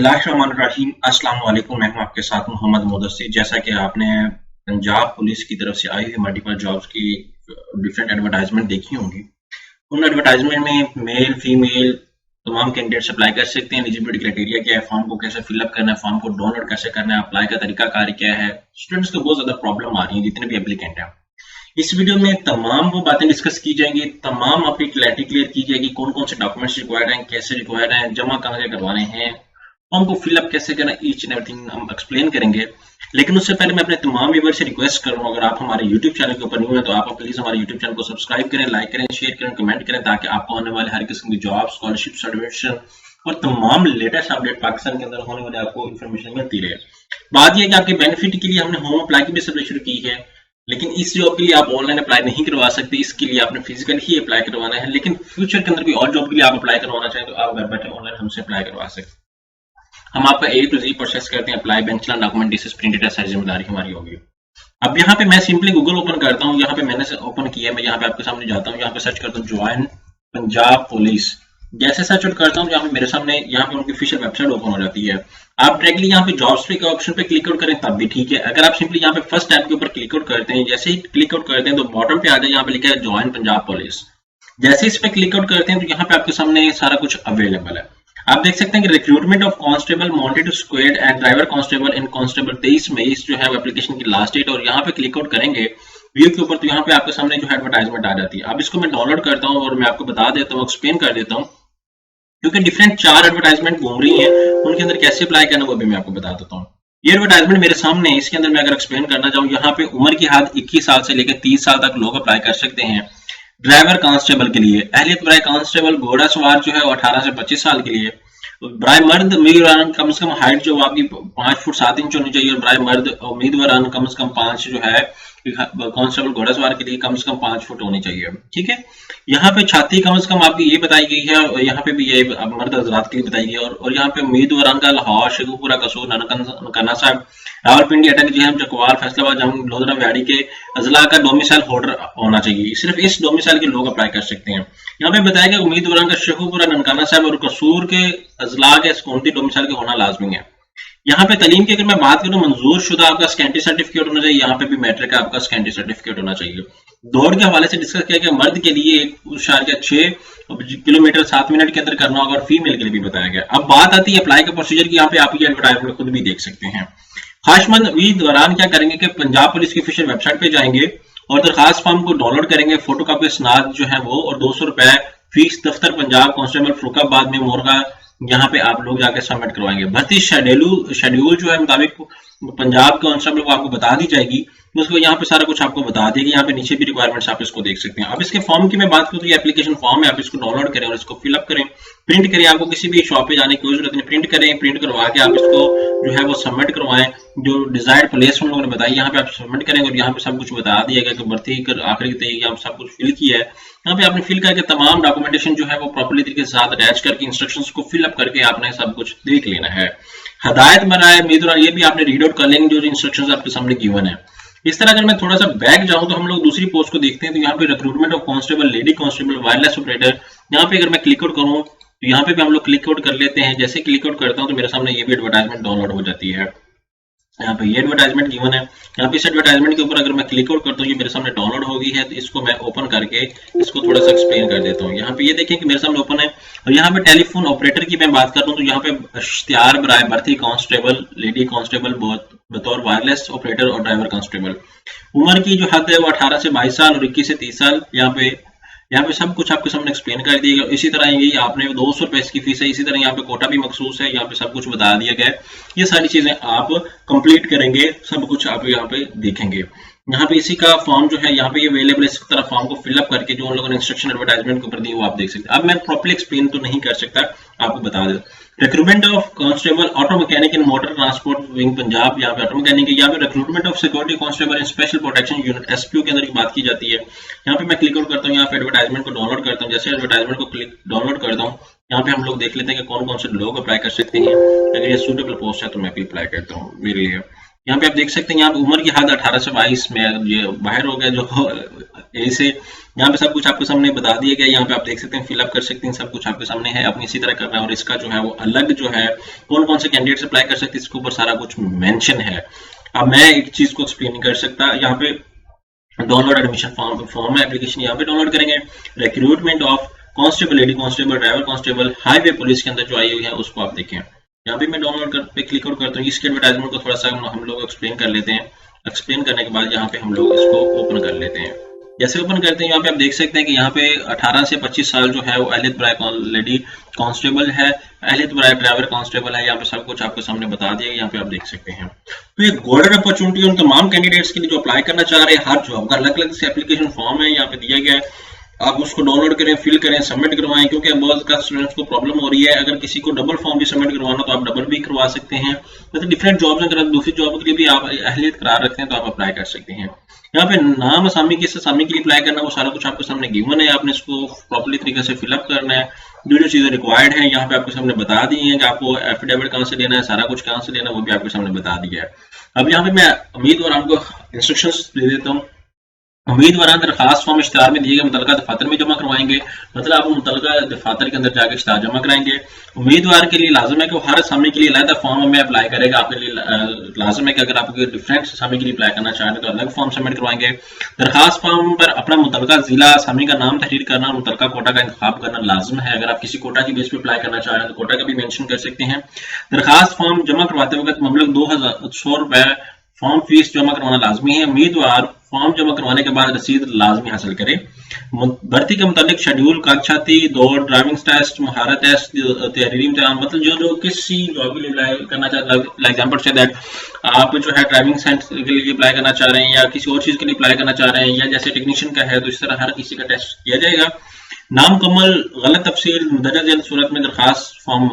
बिस्मिल्लाहिर्रहमानिर्रहीम। अस्सलाम वालेकुम। मैं हूं आपके साथ मोहम्मद मुदस्सिर। जैसा कि आपने पंजाब पुलिस की तरफ से आई हुई मल्टीपल जॉब्स की डिफरेंट एडवर्टाइजमेंट देखी होंगी, उन एडवर्टाइजमेंट में मेल फीमेल तमाम कैंडिडेट्स अप्लाई कर सकते हैं। एलिजिबिलिटी क्राइटेरिया क्या है, फॉर्म को कैसे फिलअप करना है, फॉर्म को डाउनलोड कैसे करना है, अप्लाई का तरीका कार क्या है। स्टूडेंट्स को बहुत ज्यादा प्रॉब्लम आ रही है, जितने भी एप्लीकेंट हैं। इस वीडियो में तमाम वो बातें डिस्कस की जाएंगी, तमाम आपकी क्लैरिटी क्लियर की जाएगी, कौन कौन से डॉक्यूमेंट्स रिक्वायर्ड हैं, कैसे रिक्वायर्ड हैं, जमा कहाँ से करवाने हैं, फॉर्म को फिलअप कैसे करना, ईच एंड एवरीथिंग हम एक्सप्लेन करेंगे। लेकिन उससे पहले मैं अपने तमाम व्यूअर्स से रिक्वेस्ट करूंगा, अगर आप हमारे यूट्यूब चैनल के ऊपर न्यू है तो आप प्लीज हमारे यूट्यूब चैनल को सब्सक्राइब करें, लाइक करें, शेयर करें, कमेंट करें, ताकि आपको आने वाले हर किस्म की जॉब, स्कॉलरशिप, एडमिशन और तमाम लेटेस्ट अपडेट पाकिस्तान के अंदर होने वाले आपको इन्फॉर्मेशन मिलती रहे। बात यह है कि आपके बेनिफिट के लिए हमने होम अप्लाई की भी सर्विस शुरू की है, लेकिन इस जॉब के लिए आप ऑनलाइन अप्लाई नहीं करवा सकते। इसके लिए आपने फिजिकल ही अप्लाई करवाना है। लेकिन फ्यूचर के अंदर कोई और जॉब के लिए आप अप्लाई करवाना चाहें तो आप घर बैठे ऑनलाइन हमसे अप्लाई करवा सकते हैं। हम आपका A to Z प्रोसेस करते हैं। अप्लाई, बैंक चलान, डॉक्यूमेंट, डिसेस, प्रिंटेड, सारी जिम्मेदारी हमारी होगी। अब यहाँ पे मैं सिंपली गूगल ओपन करता हूँ। यहाँ पे मैंने ओपन किया है, मैं यहाँ पे आपके सामने जाता हूँ, यहाँ पे सर्च करता हूँ ज्वाइन पंजाब पुलिस। जैसे सर्च करता हूँ यहाँ पे मेरे सामने यहाँ पे उनकी ऑफिशियल वेबसाइट ओपन हो जाती है। आप डायरेक्टली यहाँ पे जॉब्स के ऑप्शन पे क्लिक आउट करें तब भी ठीक है। अगर आप सिंपली यहाँ पे फर्स्ट टैब के ऊपर क्लिक आउट करते हैं, जैसे ही क्लिक आउट करते हैं तो बॉटम पे आ जाए, यहाँ पे लिखा है ज्वाइन पंजाब पुलिस। जैसे इस पे क्लिक आउट करते हैं तो यहाँ पे आपके सामने सारा कुछ अवेलेबल है। आप देख सकते हैं कि recruitment of constable, mounted squad and driver constable इन कांस्टेबल 23 मई जो है एप्लीकेशन की लास्ट डेट। और यहाँ पे क्लिक आउट करेंगे व्यू के ऊपर तो यहाँ पे आपके सामने जो है एडवर्टाइजमेंट आ जाती है। अब इसको मैं डाउनलोड करता हूँ और मैं आपको बता देता हूँ, एक्सप्लेन कर देता हूँ, क्योंकि डिफरेंट 4 एडवर्टाइजमेंट घूम रही हैं, उनके अंदर कैसे अप्लाई करना वो भी मैं आपको बता देता हूँ। ये एडवर्टाइजमेंट मेरे सामने है, इसके अंदर मैं अगर एक्सप्लेन करना चाहूँ, यहाँ पे उम्र की हद 21 साल से लेकर 30 साल तक लोग अप्लाई कर सकते हैं। ड्राइवर कांस्टेबल के लिए, अहलियत बराए कांस्टेबल घोड़ा सवार जो है वो 18 से 25 साल के लिए। बराए मर्द उम्मीदवार कम से कम हाइट जो आपकी 5 फुट 7 इंच होनी चाहिए, और बराए मर्द उम्मीदवार कम से कम 5 जो है कांस्टेबल घोड़ा सवार के लिए कम से कम 5 फुट होनी चाहिए। ठीक है, यहाँ पे छाती कम से कम आपकी ये बताई गई है, और यहाँ पे भी ये मर्द हजरात के लिए बताई गई है। और यहाँ पे उम्मीदवार का लाहौर, शेखुपुरा, कसूर, ननकाना साहब, रावलपिंडी, अटक, जहम, चकवाल, फैसलाबाद, जम, लोधरा, व्याड़ी के अजला का डोमिसाइल होल्डर होना चाहिए। सिर्फ इस डोमिसाइल के लोग अप्लाई कर सकते हैं। यहाँ पे बताया गया उम्मीदवार का शेखुपुरा, ननकाना साहब और कसूर के अजला के सकौनती डोमिसाइल के होना लाजमी है। यहाँ पे तालीम की अगर मैं बात करूं, मंजूर शुदा आपका स्कैंटी सर्टिफिकेट होना चाहिए। यहाँ पे भी मैट्रिक का आपका स्कैंटी सर्टिफिकेट होना चाहिए। दौड़ के हवाले से डिस्कस किया गया, मर्द के लिए 1.6 किलोमीटर 7 मिनट के अंदर करना होगा, और फीमेल के लिए भी बताया गया। अब बात आती है अप्लाई का प्रोसीजर की। यहाँ पे आप ये एडवर्टाइजमेंट खुद भी देख सकते हैं। खासमंद उम्मीदवार क्या करेंगे कि पंजाब पुलिस की ऑफिशियल वेबसाइट पे जाएंगे और दरखास्त फॉर्म को डाउनलोड करेंगे, फोटोकॉपी स्नाद जो है वो, और 200 रुपए फीस दफ्तर पंजाब कांस्टेबल फरुखाबाद में मोरगा, यहाँ पे आप लोग जाके सबमिट करवाएंगे। भर्ती शेड्यूल जो है मुताबिक पंजाब कांस्टेबल को आपको बता दी जाएगी, उसको यहाँ पे सारा कुछ आपको बता देगी। यहाँ पे नीचे भी रिक्वायरमेंट्स आप इसको देख सकते हैं। अब इसके फॉर्म की मैं बात करूँ तो ये एप्लीकेशन फॉर्म है, आप इसको डाउनलोड करें और इसको फिलअप करें, प्रिंट करें। आपको किसी भी शॉप पे जाने की कोई जरूरत नहीं, प्रिंट करें, प्रिंट करवा के आप इसको जो है वो सबमिट करवाएं। जो डिजायर्ड प्लेस हम लोगों ने बताई, यहाँ पे आप सबमिट करेंगे और यहाँ पे सब कुछ बता दिया गया कि भर्ती कर आखिरी तरीके आप सब कुछ फिल किया है। यहाँ पे आपने फिल करके तमाम डॉक्यूमेंटेशन जो है वो प्रॉपर्ली तरीके से साथ अटैच करके इंस्ट्रक्शंस को फिलअप करके आपने सब कुछ देख लेना है। हदायत बनाए उम्मीदवार, ये भी आपने रीड आउट कर लेंगे जो इंस्ट्रक्शंस आपके सामने गिवन है। इस तरह अगर मैं थोड़ा सा बैक जाऊं तो हम लोग दूसरी पोस्ट को देखते हैं। तो यहाँ पे recruitment of constable, lady constable, wireless operator, यहाँ पे अगर मैं क्लिक आउट करूँ तो यहाँ पे भी हम लोग क्लिक आउट कर लेते हैं। जैसे क्लिक आउट करता हूँ तो मेरे सामने ये भी एडवर्टाइजमेंट डाउनलोड हो जाती है। यहाँ पे ये एडवर्टाइजमेंट गिवन है। यहाँ पे इस एडवर्टाइजमेंट के ऊपर अगर मैं क्लिक आउट करता हूँ, ये मेरे सामने डाउनलोड हो गई है, तो इसको मैं ओपन करके इसको थोड़ा सा एक्सप्लेन कर देता हूँ। यहाँ पे ये देखें कि मेरे सामने ओपन है, और यहाँ पे टेलीफोन ऑपरेटर की मैं बात कर रहा हूँ तो यहाँ पे इश्तिहार बराए भर्ती कांस्टेबल, लेडी कांस्टेबल बतौर वायरलेस ऑपरेटर और ड्राइवर कांस्टेबल। उम्र की जो हद है वो 18 से 22 साल और 21 से 30 साल। यहाँ पे सब कुछ आपके सामने एक्सप्लेन कर दिया गया। इसी तरह ये आपने 200 रुपए इसकी फीस है। इसी तरह यहाँ पे कोटा भी मखसूस है, यहाँ पे सब कुछ बता दिया गया है। ये सारी चीजें आप कंप्लीट करेंगे, सब कुछ आप यहाँ पे देखेंगे। यहाँ पे इसी का फॉर्म जो है यहाँ पे ये अवेलेबल है। इस तरह फॉर्म को फिलअप करके जो उन लोगों ने इंस्ट्रक्शन एडवर्टाइजमेंट के ऊपर दी वो आप देख सकते हैं। अब मैं प्रॉपर्ली एक्सप्लेन तो नहीं कर सकता, आपको बता दें। Recruitment of constable, auto mechanic in motor transport wing Punjab, यहाँ पे ऑटो मैकेनिक है। यहाँ पे recruitment of security constable in special protection unit, SPO के अंदर की बात की जाती है। यहाँ पे मैं क्लिक आउट करता हूँ, यहाँ पे एडवर्टाइजमेंट को डाउनलोड करता हूँ। जैसे एडवर्टाइजमेंट को क्लिक डाउनलोड करता हूँ, यहाँ पे हम लोग देख लेते हैं कि कौन कौन से लोग अप्लाई कर सकते हैं। अगर ये सूटेबल पोस्ट है तो मैं भी अप्लाई करता हूँ मेरे लिए। यहाँ पे आप देख सकते हैं, यहाँ पे उम्र की हद 18 से 22 में ये बाहर हो गया, जो ए से। यहाँ पे सब कुछ आपके सामने बता दिया गया, यहाँ पे आप देख सकते हैं, फिलअप कर सकते हैं, सब कुछ आपके सामने है, अपनी इसी तरह करना है। और इसका जो है वो अलग जो है कौन कौन से कैंडिडेट्स अप्लाई कर सकते हैं, इसके ऊपर सारा कुछ मेंशन है। अब मैं एक चीज को एक्सप्लेन नहीं कर सकता। यहाँ पे डाउनलोड एडमिशन फॉर्म है, एप्लीकेशन यहाँ पे डाउनलोड करेंगे। Recruitment of constable, lady constable, driver constable, highway police के अंदर जो आई हुई है उसको आप देखें। यहाँ पे मैं डाउनलोड पे क्लिक आउट करता हूँ। इसके एडवर्टाइजमेंट को थोड़ा सा हम लोग एक्सप्लेन कर लेते हैं। एक्सप्लेन करने के बाद यहाँ पे हम लोग इसको ओपन कर लेते हैं। जैसे ओपन करते हैं, यहाँ पे आप देख सकते हैं कि यहाँ पे 18 से 25 साल जो है वो अहलियत बराए लेडी कांस्टेबल है, अहलियत बराए ड्राइवर कांस्टेबल है। यहाँ पे सब कुछ आपके सामने बता दिया, यहाँ पे आप देख सकते हैं। तो ये गोल्डन अपॉर्चुनिटी उन तमाम कैंडिडेट्स के लिए जो अप्लाई करना चाह रहे हैं। हर जॉब का अलग अलग से एप्लीकेशन फॉर्म है यहाँ पे दिया गया है, आप उसको डाउनलोड करें, फिल करें, सबमिट करवाएं। क्योंकि बहुत का स्टूडेंट्स को प्रॉब्लम हो रही है, अगर किसी को डबल फॉर्म भी सबमिट करवाना तो आप डबल भी करवा सकते हैं। मतलब डिफरेंट जॉब्स अगर दूसरी जॉब के लिए भी आप अहलियत करार रखते हैं तो आप अप्लाई कर सकते हैं। यहाँ पे नाम असामी किस असामी के लिए अप्लाई करना वो सारा कुछ आपके सामने गिवन है, आपने इसको प्रॉपर्ली तरीके से फिलअप करना है। जो जो चीजें रिक्वायर्ड है यहाँ पे आपके सामने बता दी है कि आपको एफिडेविट कहाँ से लेना है, सारा कुछ कहाँ से लेना है वो भी आपके सामने बता दिया है। अब यहाँ पे मैं उम्मीदवार आपको इंस्ट्रक्शंस दे देता हूँ। उम्मीदवार दरखास्त फॉर्म इश्तिहार में दिए गए मुतलका दफातर में जमा करवाएंगे, मतलब आप मुतलका दफातर के अंदर जाकर इश्तिहार जमा कराएंगे। उम्मीदवार के लिए लाजम है कि वो हर असामी के लिए अलग फॉर्म में अप्लाई करेगा। आपके लिए लाजम है कि अगर आप डिफरेंट असामी के लिए अप्लाई करना चाह रहे हैं तो अलग फॉर्म सबमिट करवाएंगे। दरखास्त फॉर्म पर अपना मुतलका जिला असामी का नाम तहरीर करना और मुतलका कोटा का इंतखाब करना लाजम है। अगर आप किसी कोटा की बेस पर अप्लाई करना चाह रहे हैं तो कोटा का भी मेंशन कर सकते हैं। दरखास्त फॉर्म जमा करवाते वक्त मबलग 2100 रुपए फॉर्म फीस जमा करवाना लाजमी है। उम्मीदवार फॉर्म जमा करवाने के बाद रसीद लाजमी हासिल करें। भर्ती के मुताबिक शेड्यूल, कक्षाती, दौड़, ड्राइविंग टेस्ट, महारत टेस्ट, तहरीरी इम्तिहान, मतलब जो जो किसी जॉब के लिए अप्लाई करना चाहते हैं, एग्जाम्पल से दैट आप जो है ड्राइविंग सेंटर के लिए अप्लाई करना चाह रहे हैं या किसी और चीज के लिए अप्लाई करना चाह रहे हैं, या जैसे टेक्नीशियन का है तो इस तरह हर किसी का टेस्ट किया जाएगा। नामकम्मल गलत तफसील मुंदरजा जल्द सूरत में दरखास्त फॉर्म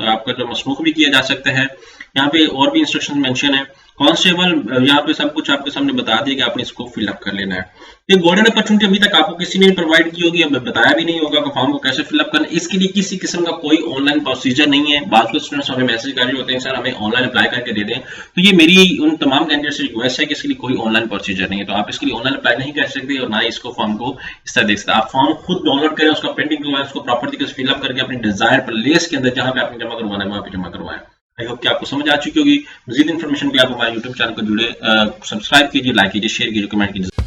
आपका जो मसरूख भी किया जा सकता है। यहाँ पे और भी इंस्ट्रक्शन मेंशन है। कांस्टेबल, यहाँ पे सब कुछ आपके सामने बता दिया कि आपने इसको फिलअप कर लेना है। ये गोल्डन अपॉर्चुनिटी अभी तक आपको किसी ने प्रोवाइड की होगी, अब बताया भी नहीं होगा कि फॉर्म को कैसे फिलअप करना। इसके लिए किसी किस्म का कोई ऑनलाइन प्रोसीजर नहीं है। बाद में स्टूडेंट्स हमें मैसेज कर रहे होते हैं, सर हमें ऑनलाइन अप्लाई करके दे दें। तो ये मेरी उन तमाम कैंडिडेट से रिक्वेस्ट है कि इसके लिए कोई ऑनलाइन प्रोसीजर नहीं है, तो आप इसके लिए ऑनलाइन अप्लाई नहीं कर सकते और ना ही इसको फॉर्म को इस तरह देख सकते। आप फॉर्म खुद डाउनलोड करें, उसका प्रिंटिंग करवाएं, उसको प्रॉपर तरीके से फिलअप करके अपनी डिजायर प्लेस के अंदर जहां पे आपने जमा करवाना है वहां पे जमा करवाएं। आई होप कि आपको समझ आ चुकी होगी। मजीद इन्फॉर्मेशन के लिए आप हमारे यूट्यूब चैनल को जुड़े, सब्सक्राइब कीजिए, लाइक कीजिए, शेयर कीजिए, कमेंट कीजिए।